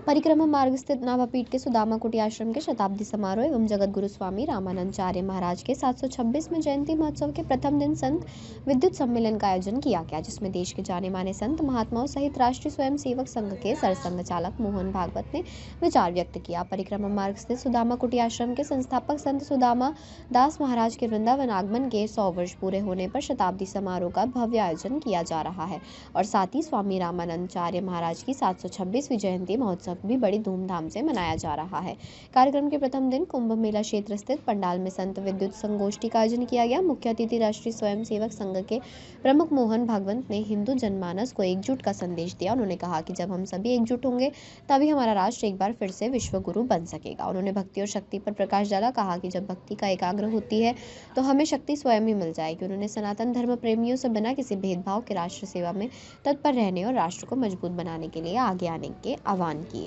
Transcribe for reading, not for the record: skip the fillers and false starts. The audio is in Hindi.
परिक्रमा मार्ग स्थित नवापीठ के सुदामा कुटी आश्रम के शताब्दी समारोह एवं जगत गुरु स्वामी रामानंदाचार्य महाराज के 726वें जयंती महोत्सव के प्रथम दिन संत विद्युत सम्मेलन का आयोजन किया गया, जिसमें देश के जाने माने संत महात्माओं सहित राष्ट्रीय स्वयं सेवक संघ के सरसंघ चालक मोहन भागवत ने विचार व्यक्त किया। परिक्रमा मार्ग स्थित सुदामा कुटी आश्रम के संस्थापक संत सुदामा दास महाराज के वृंदावन आगमन के 100 वर्ष पूरे होने पर शताब्दी समारोह का भव्य आयोजन किया जा रहा है और साथ ही स्वामी रामानंदाचार्य महाराज की 726वीं जयंती महोत्सव भी बड़ी धूमधाम से मनाया जा रहा है। कार्यक्रम के प्रथम दिन कुंभ मेला क्षेत्र स्थित पंडाल में संत विद्युत संगोष्ठी का आयोजन किया गया। मुख्य अतिथि राष्ट्रीय स्वयं सेवक संघ के प्रमुख मोहन भागवत ने हिंदू जनमानस को एकजुट का संदेश दिया। उन्होंने कहा कि जब हम सभी एकजुट होंगे तभी हमारा राष्ट्र एक बार फिर से विश्व गुरु बन सकेगा। उन्होंने भक्ति और शक्ति पर प्रकाश डाला, कहा कि जब भक्ति का एकाग्र होती है तो हमें शक्ति स्वयं ही मिल जाएगी। उन्होंने सनातन धर्म प्रेमियों से बिना किसी भेदभाव के राष्ट्र सेवा में तत्पर रहने और राष्ट्र को मजबूत बनाने के लिए आगे आने के आह्वान किए।